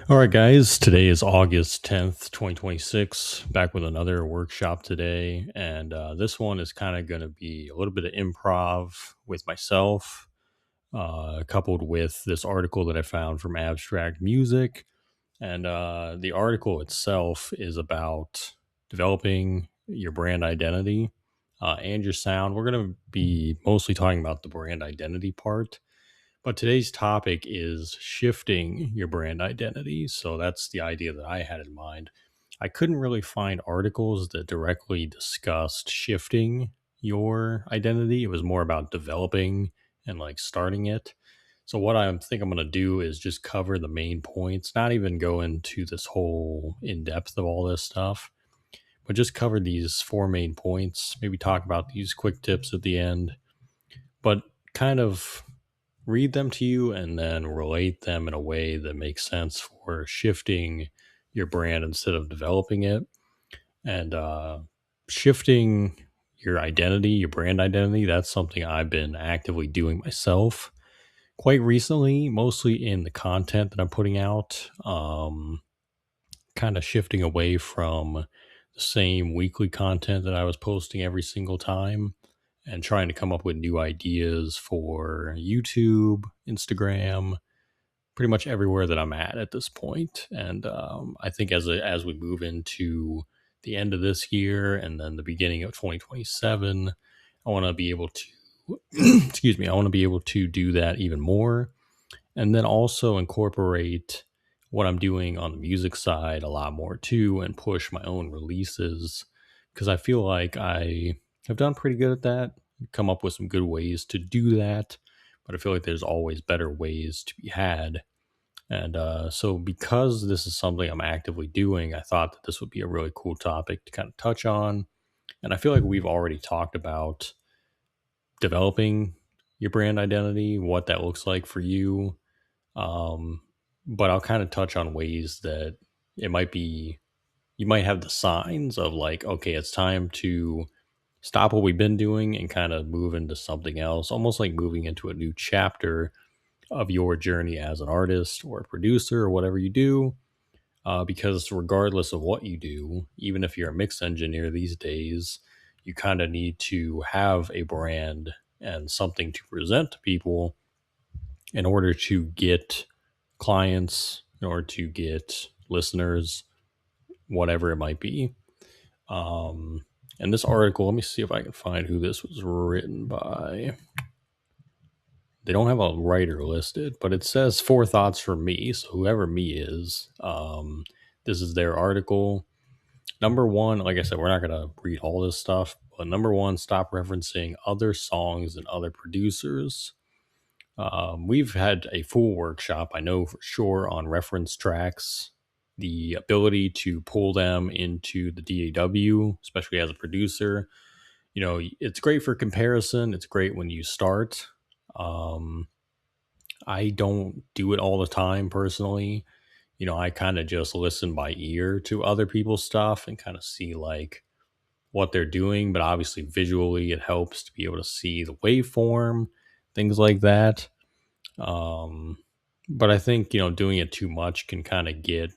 All right, guys. Today is August 10th, 2026. Back with another workshop today. And this one is kind of going to be a little bit of improv with myself, coupled with this article that I found from Abstract Music. And the article itself is about developing your brand identity and your sound. We're going to be mostly talking about the brand identity part, but today's topic is shifting your brand identity. So that's the idea that I had in mind. I couldn't really find articles that directly discussed shifting your identity. It was more about developing and like starting it. So what I think I'm going to do is just cover the main points, not even go into this whole in depth of all this stuff, but just cover these four main points, maybe talk about these quick tips at the end, but kind of read them to you and then relate them in a way that makes sense for shifting your brand instead of developing it. And shifting your identity, your brand identity, that's something I've been actively doing myself quite recently, mostly in the content that I'm putting out. Kind of shifting away from the same weekly content that I was posting every single time and trying to come up with new ideas for YouTube, Instagram, pretty much everywhere that I'm at this point. And I think as we move into the end of this year and then the beginning of 2027, I want to be able to excuse me, I want to be able to do that even more, and then also incorporate what I'm doing on the music side a lot more too, and push my own releases because I feel like I have done pretty good at that, come up with some good ways to do that, but I feel like there's always better ways to be had. And so, because this is something I'm actively doing, I thought that this would be a really cool topic to kind of touch on. And I feel like we've already talked about developing your brand identity, what that looks like for you. Um, but I'll kind of touch on ways that it might be, you might have the signs of like, okay, it's time to stop what we've been doing and kind of move into something else, almost like moving into a new chapter of your journey as an artist or a producer or whatever you do. Because regardless of what you do, even if you're a mix engineer these days, you kind of need to have a brand and something to present to people in order to get clients, in order to get listeners, whatever it might be. Um, and this article, let me see if I can find who this was written by. They don't have a writer listed, but it says four thoughts for me. So whoever me is, this is their article. Number one, like I said, we're not going to read all this stuff, but number one, stop referencing other songs and other producers. We've had a full workshop, I know for sure, on reference tracks, the ability to pull them into the DAW, especially as a producer. You know, it's great for comparison. It's great when you start. Um, I don't do it all the time personally. You know, I kind of just listen by ear to other people's stuff and kind of see like what they're doing, but obviously visually it helps to be able to see the waveform, things like that. Um, but I think, you know, doing it too much can kind of get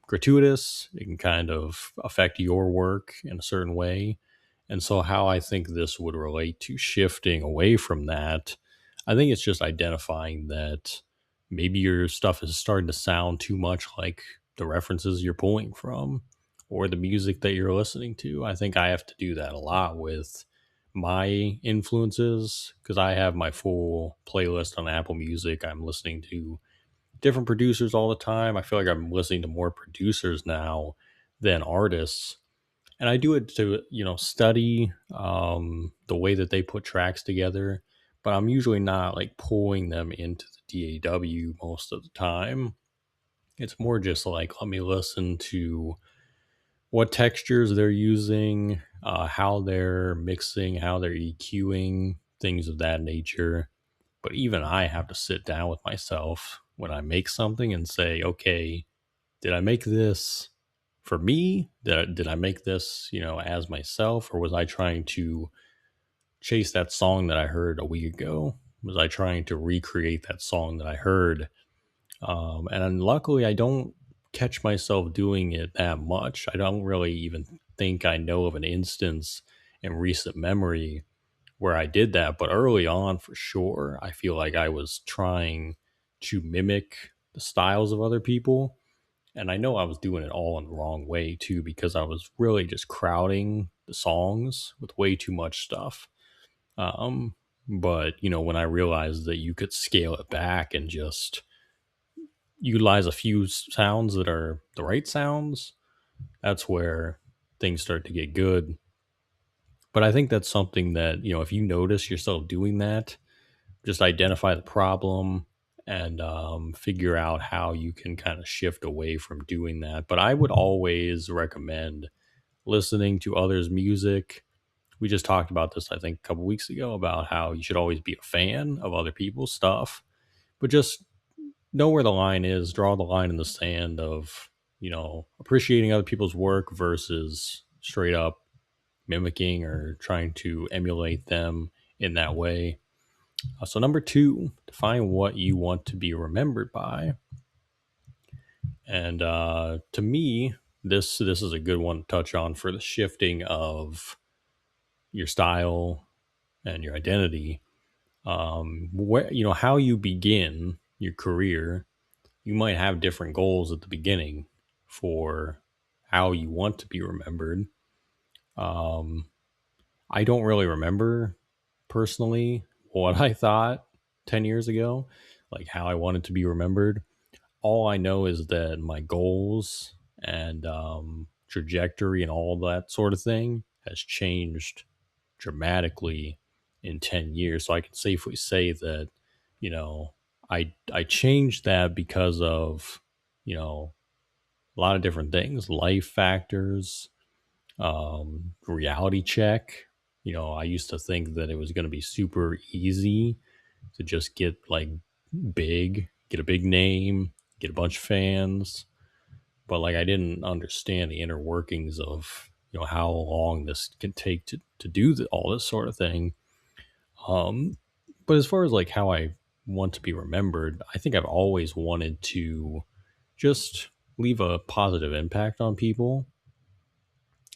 gratuitous. It can kind of affect your work in a certain way. And so, how I think this would relate to shifting away from that, I think it's just identifying that maybe your stuff is starting to sound too much like the references you're pulling from or the music that you're listening to. I think I have to do that a lot with my influences because I have my full playlist on Apple Music. I'm listening to different producers all the time. I feel like I'm listening to more producers now than artists. And I do it to, you know, study the way that they put tracks together, but I'm usually not like pulling them into the DAW most of the time. It's more just like, let me listen to what textures they're using, how they're mixing, how they're EQing, things of that nature. But even I have to sit down with myself when I make something and say, okay, did I make this for me? Did I make this, you know, as myself? Or was I trying to chase that song that I heard a week ago? Was I trying to recreate that song that I heard And then luckily, I don't catch myself doing it that much. I don't really even think I know of an instance in recent memory where I did that. But early on, for sure, I feel like I was trying to mimic the styles of other people. And I know I was doing it all in the wrong way too, because I was really just crowding the songs with way too much stuff. Um, but when I realized that you could scale it back and just utilize a few sounds that are the right sounds, that's where things start to get good. But I think that's something that, if you notice yourself doing that, just identify the problem and figure out how you can kind of shift away from doing that. But I would always recommend listening to others' music. We just talked about this, I think, a couple weeks ago about how you should always be a fan of other people's stuff, but just know where the line is, draw the line in the sand of, appreciating other people's work versus straight up mimicking or trying to emulate them in that way. So, number two, define what you want to be remembered by. And to me, this is a good one to touch on for the shifting of your style and your identity. Where how you begin your career, you might have different goals at the beginning for how you want to be remembered. Um, I don't really remember personally what I thought 10 years ago, like how I wanted to be remembered. All I know is that my goals and trajectory and all that sort of thing has changed dramatically in 10 years. So I can safely say that, you know, I changed that because of, a lot of different things, life factors, reality check. I used to think that it was going to be super easy to just get like big, get a big name, get a bunch of fans, but like I didn't understand the inner workings of how long this can take to do all this sort of thing. Um, but as far as like how I want to be remembered, I think I've always wanted to just leave a positive impact on people.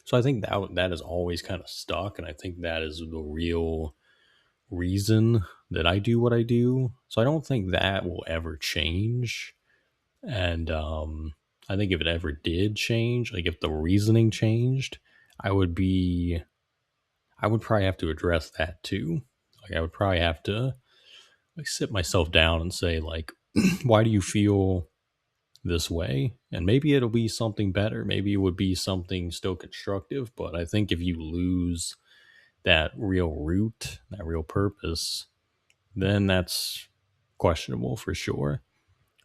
So I think that is always kind of stuck, and I think that is the real reason that I do what I do. So I don't think that will ever change. And I think if it ever did change, like if the reasoning changed, I would be, I would probably have to address that too. Like I would probably have to like sit myself down and say like, why do you feel this way? And maybe it'll be something better. Maybe it would be something still constructive. But I think if you lose that real root, that real purpose, then that's questionable for sure.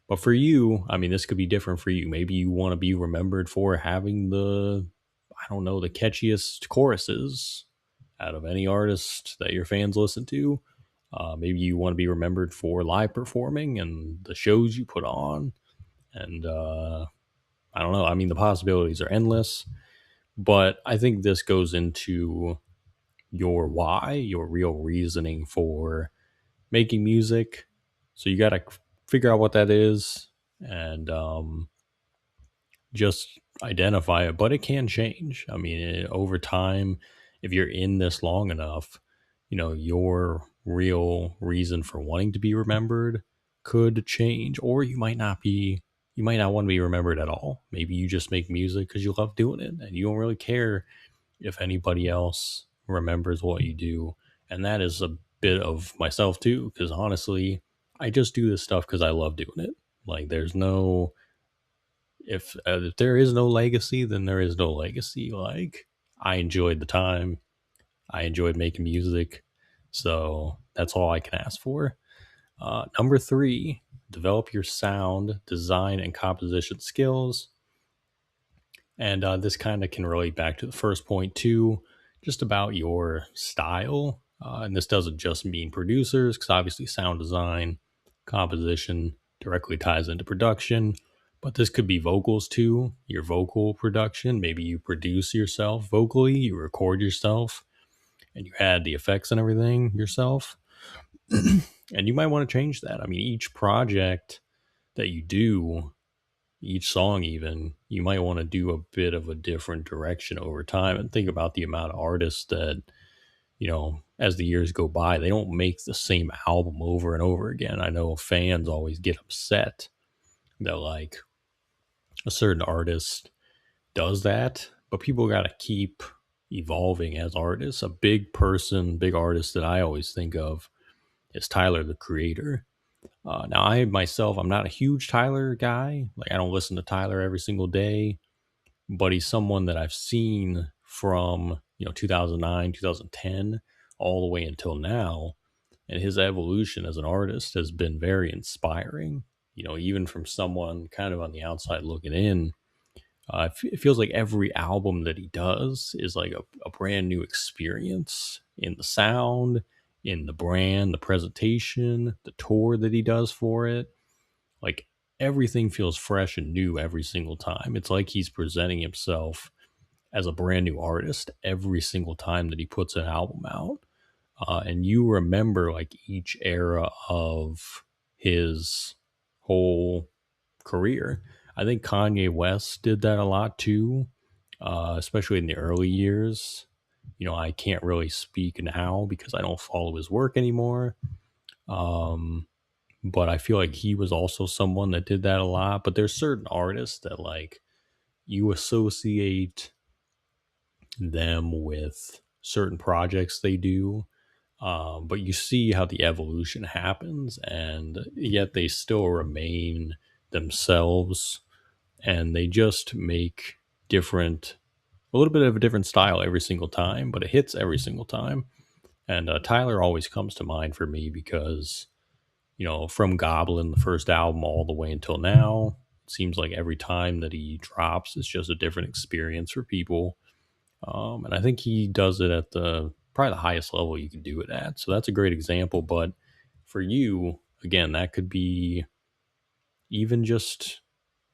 But for you, I mean, this could be different for you. Maybe you want to be remembered for having I don't know, the catchiest choruses out of any artist that your fans listen to. Maybe you want to be remembered for live performing and the shows you put on. And I don't know. I mean, the possibilities are endless. But I think this goes into your why, your real reasoning for making music. So you got to figure out what that is and just identify it. But it can change. I mean, over time, if you're in this long enough, your real reason for wanting to be remembered could change, or you might not want to be remembered at all. Maybe you just make music because you love doing it and you don't really care if anybody else remembers what you do. And that is a bit of myself too, because honestly, I just do this stuff because I love doing it. Like, there's no, if there is no legacy, then there is no legacy. Like, I enjoyed the time, I enjoyed making music. So that's all I can ask for. Number three, develop your sound, design, and composition skills. And this kind of can relate back to the first point too, just about your style. And this doesn't just mean producers, because obviously sound design, composition directly ties into production. But this could be vocals too, your vocal production. Maybe you produce yourself vocally, you record yourself, and you add the effects and everything yourself. And you might want to change that. I mean, each project that you do, each song even, you might want to do a bit of a different direction over time, and think about the amount of artists that, as the years go by, they don't make the same album over and over again. I know fans always get upset that like a certain artist does that, but people got to keep evolving as artists. A big artist that I always think of is Tyler the Creator. Now, I myself, I'm not a huge Tyler guy. Like, I don't listen to Tyler every single day, but he's someone that I've seen from 2009, 2010, all the way until now, and his evolution as an artist has been very inspiring. Even from someone kind of on the outside looking in, it feels like every album that he does is like a brand new experience in the sound, in the brand, the presentation, the tour that he does for it. Like, everything feels fresh and new every single time. It's like he's presenting himself as a brand new artist every single time that he puts an album out. And you remember like each era of his whole career. I think Kanye West did that a lot too, especially in the early years. I can't really speak now because I don't follow his work anymore. Um, but I feel like he was also someone that did that a lot. But there's certain artists that like you associate them with certain projects they do. But you see how the evolution happens, and yet they still remain themselves, and they just make different, a little bit of a different style every single time, but it hits every single time. And Tyler always comes to mind for me because, from Goblin, the first album, all the way until now, it seems like every time that he drops, it's just a different experience for people. And I think he does it at the probably the highest level you can do it at. So that's a great example. But for you, again, that could be even just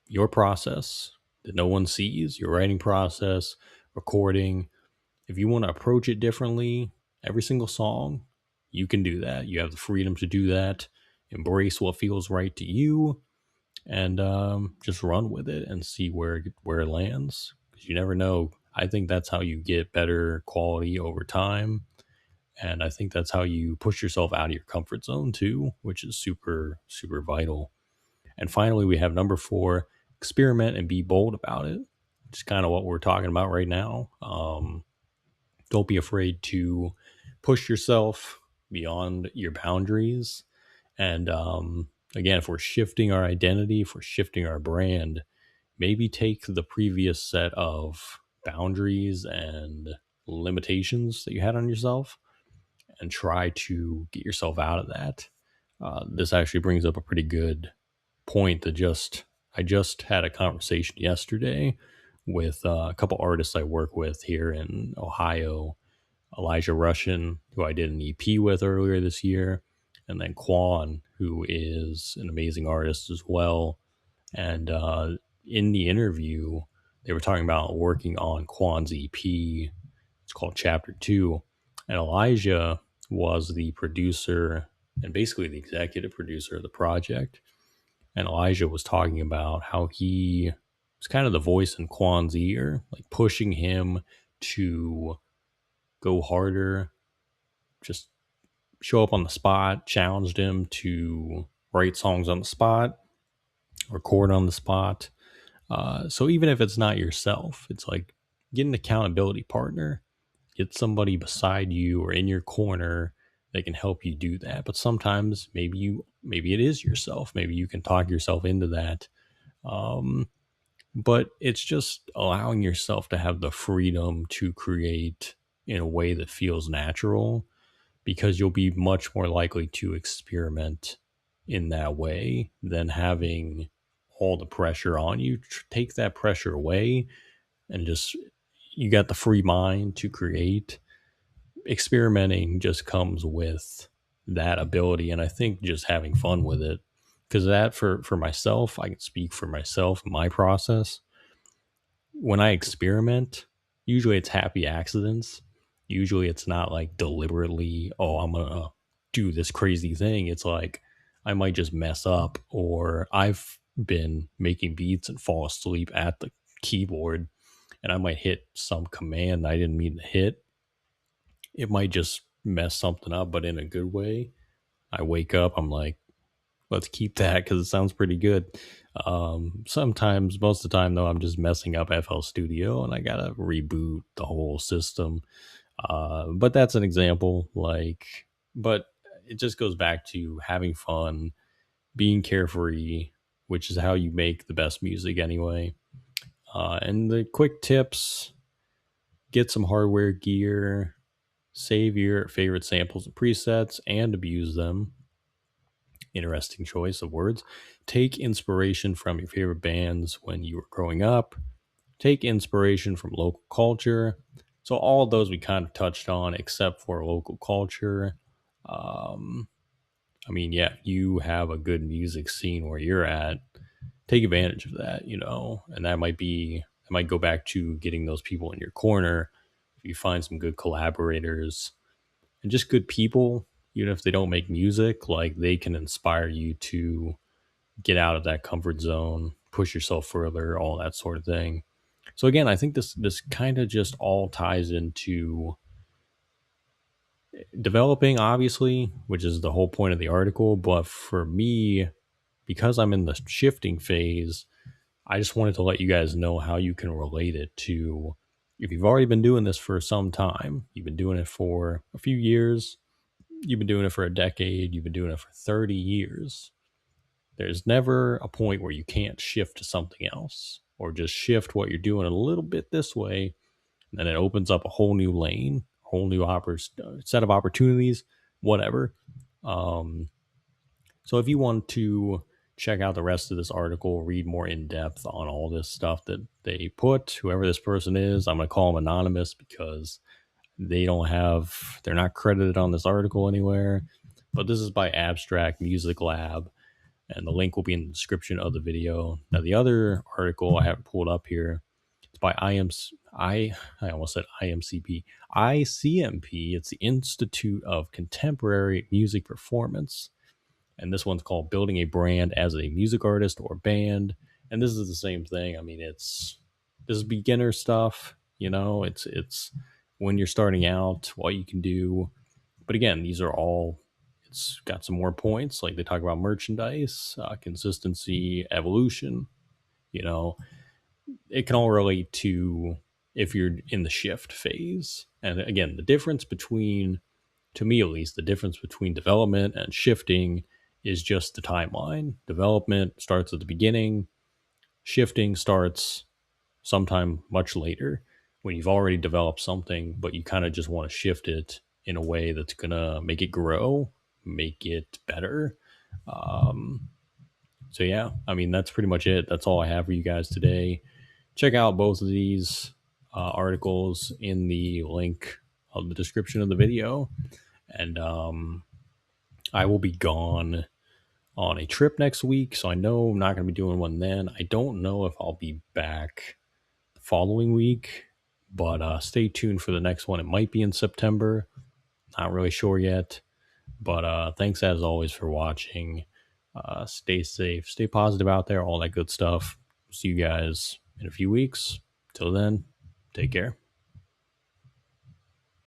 your process that no one sees, your writing process, recording. If you want to approach it differently, every single song, you can do that. You have the freedom to do that. Embrace what feels right to you, and just run with it and see where it lands. Because you never know. I think that's how you get better quality over time, and I think that's how you push yourself out of your comfort zone too, which is super super vital. And finally, we have number 4: experiment and be bold about it. It's kind of what we're talking about right now. Don't be afraid to push yourself beyond your boundaries. And again, if we're shifting our identity, if we're shifting our brand, maybe take the previous set of boundaries and limitations that you had on yourself and try to get yourself out of that. This actually brings up a pretty good point that I just had a conversation yesterday with a couple artists I work with here in Ohio. Elijah Russian, who I did an EP with earlier this year, and then Quan, who is an amazing artist as well. And in the interview, they were talking about working on Quan's EP. It's called Chapter 2. And Elijah was the producer and basically the executive producer of the project. And Elijah was talking about how he was kind of the voice in Quan's ear, like pushing him to go harder, just show up on the spot, challenged him to write songs on the spot, record on the spot. So even if it's not yourself, it's like get an accountability partner, get somebody beside you or in your corner that can help you do that. But sometimes maybe it is yourself. Maybe you can talk yourself into that. Um, but it's just allowing yourself to have the freedom to create in a way that feels natural, because you'll be much more likely to experiment in that way than having all the pressure on you. Take that pressure away and just, you got the free mind to create. Experimenting just comes with that ability, and I think just having fun with it. Because that, for myself, I can speak for myself, my process. When I experiment, usually it's happy accidents. Usually it's not like deliberately, oh, I'm gonna do this crazy thing. It's like I might just mess up, or I've been making beats and fall asleep at the keyboard and I might hit some command I didn't mean to hit. It might just mess something up, but in a good way. I wake up, I'm like, let's keep that because it sounds pretty good. Sometimes, most of the time, though, I'm just messing up FL Studio and I gotta reboot the whole system. But that's an example. But it just goes back to having fun, being carefree, which is how you make the best music anyway. And the quick tips: get some hardware gear, save your favorite samples and presets, and abuse them. Interesting choice of words. Take inspiration from your favorite bands when you were growing up. Take inspiration from local culture. So all of those we kind of touched on, except for local culture. Um, I mean, yeah, you have a good music scene where you're at. Take advantage of that, and that might go back to getting those people in your corner. If you find some good collaborators and just good people, even if they don't make music, like they can inspire you to get out of that comfort zone, push yourself further, all that sort of thing. So again, I think this kind of just all ties into developing, obviously, which is the whole point of the article. But for me, because I'm in the shifting phase, I just wanted to let you guys know how you can relate it to if you've already been doing this for some time, you've been doing it for a few years, you've been doing it for a decade, you've been doing it for 30 years. There's never a point where you can't shift to something else or just shift what you're doing a little bit this way. And then it opens up a whole new lane, whole new set of opportunities, whatever. Um, so if you want to check out the rest of this article, read more in depth on all this stuff that they put, whoever this person is, I'm going to call them anonymous because they're not credited on this article anywhere. But this is by Abstract Music Lab, and the link will be in the description of the video. Now, the other article I have pulled up here, it's by I almost said IMCP, ICMP. It's the Institute of Contemporary Music Performance, and this one's called Building a Brand as a Music Artist or Band. And this is the same thing. I mean, this is beginner stuff. It's when you're starting out, what you can do. But again, these are all, it's got some more points. Like they talk about merchandise, consistency, evolution. You know, it can all relate to if you're in the shift phase. And again, the difference between, to me at least, the difference between development and shifting is just the timeline. Development starts at the beginning, shifting starts sometime much later when you've already developed something, but you kind of just want to shift it in a way that's going to make it grow, make it better. Um, so, yeah, I mean, that's pretty much it. That's all I have for you guys today. Check out both of these articles in the link of the description of the video. And I will be gone on a trip next week, so I know I'm not going to be doing one then. I don't know if I'll be back the following week, but stay tuned for the next one. It might be in September. Not really sure yet. But thanks as always for watching. Stay safe, stay positive out there, all that good stuff. See you guys in a few weeks. Till then, take care.